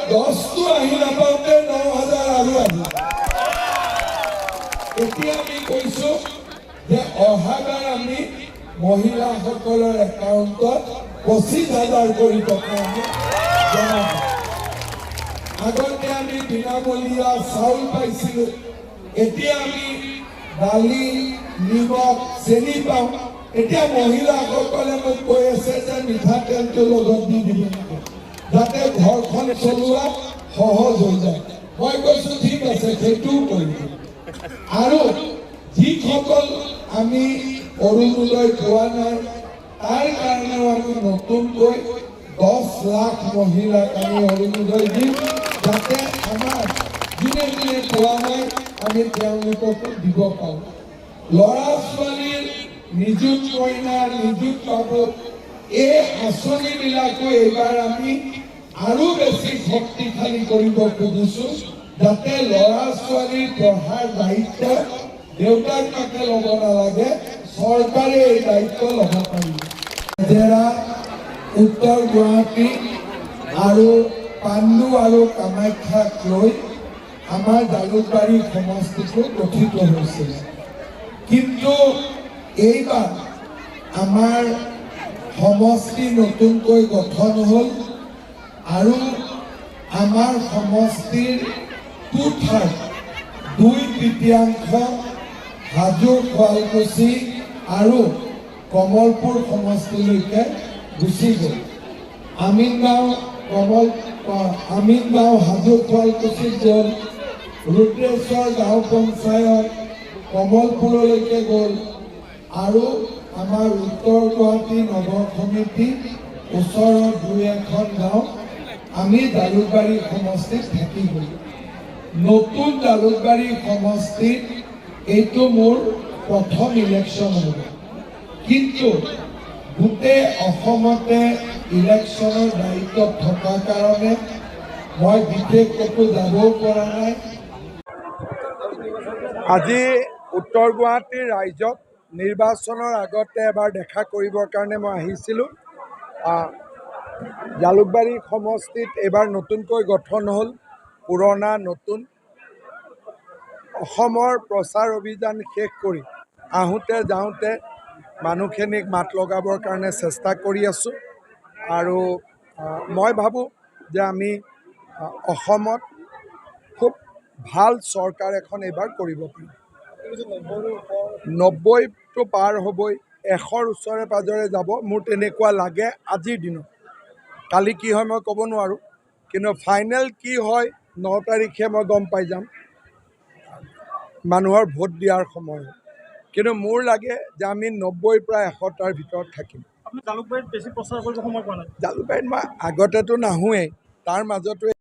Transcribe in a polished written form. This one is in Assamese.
10টো আহি নাপাওঁতে 9,000 আৰু আহিল। এতিয়া আমি কৈছো যে অহাবাৰ আমি মহিলাসকলৰ একাউণ্টত 25,000 কৰি টকা আমি জমা দিম। আগতে আমি বিনামূলীয়া চাউল পাইছিলোঁ, এতিয়া আমি দালি, নিমখ, চেনি পাওঁ। এতিয়া মহিলাসকলে মোক কৈ আছে যে মিঠাতেলটো লগত দি দিব লাগে, যাতে ঘৰখন চলোৱা সহজ হৈ যায়। মই কৈছো ঠিক আছে, সেইটোও কৰি দিম। আৰু যিসকল আমি অৰুণোদয় পোৱা নাই, তাৰ কাৰণেও আমি নতুনকৈ 10 লাখ মহিলাক আমি অৰুণোদয় দিম, যাতে আমাৰ যোনে যোনে পোৱা নাই আমি তেওঁলোককো দিব পাৰোঁ। ল'ৰা ছোৱালীৰ নিযুত কইনা, নিযুত বাবু, এই আঁচনিবিলাকো এইবাৰ আমি আৰু বেছি শক্তিশালী কৰিব খুজিছোঁ, যাতে ল'ৰা ছোৱালীৰ পঢ়াৰ দায়িত্ব দেউতাক মাকে ল'ব নালাগে, চৰকাৰে এই দায়িত্ব ল'ব পাৰিব। জেৰা, উত্তৰ গুৱাহাটী আৰু পাণ্ডু আৰু কামাখ্যাক লৈ আমাৰ জালুকবাৰী সমষ্টিটো গঠিত হৈছিল। কিন্তু এইবাৰ আমাৰ সমষ্টি নতুনকৈ গঠন হ'ল আৰু আমাৰ সমষ্টিৰ 2/3 হাজো, শুৱালকুছি আৰু কমলপুৰ সমষ্টিলৈকে গুচি গ'ল। আমিনগাঁও, হাজো, শুৱালকুছিত গ'ল, ৰুদ্ৰেশ্বৰ গাঁও পঞ্চায়ত কমলপুৰলৈকে গ'ল আৰু আমাৰ উত্তৰ গুৱাহাটী নগৰ সমিতি ওচৰৰ 2-এখন গাঁও আমি জালুকবাৰী সমষ্টিত থাকি গ'লো। নতুন জালুকবাৰী সমষ্টিত এইটো মোৰ প্ৰথম ইলেকশ্যন হ'ব, কিন্তু গোটেই অসমতে ইলেকশ্যনৰ দায়িত্বত থকাৰ কাৰণে মই বিশেষ ক'তো যাবও পৰা নাই। আজি উত্তৰ গুৱাহাটীৰ ৰাইজক নিৰ্বাচনৰ আগতে এবাৰ দেখা কৰিবৰ কাৰণে মই আহিছিলোঁ। জালুকবাৰী সমষ্টিত এইবাৰ নতুনকৈ গঠন হ'ল, পুৰণা নতুন। অসমৰ প্ৰচাৰ অভিযান শেষ কৰি আহোঁতে যাওঁতে মানুহখিনিক মাত লগাবৰ কাৰণে চেষ্টা কৰি আছোঁ আৰু মই ভাবোঁ যে আমি অসমত খুব ভাল চৰকাৰ এখন এইবাৰ কৰিব পাৰিম। 90টো পাৰ হ'বই, 100ৰ ওচৰে পাজৰে যাব মোৰ তেনেকুৱা লাগে আজিৰ দিনত। কালি কি হয় মই ক'ব নোৱাৰোঁ, কিন্তু ফাইনেল কি হয় 9 তাৰিখে মই গম পাই যাম, মানুহৰ ভোট দিয়াৰ সময়। কিন্তু মোৰ লাগে যে আমি 90ৰ পৰা 100টাৰ ভিতৰত থাকিম। জালুকবাৰীত বেছি প্ৰচাৰ কৰিব সময় পোৱা নাই। জালুকবাৰীত মই আগতেতো নাহোঁৱেই, তাৰ মাজতো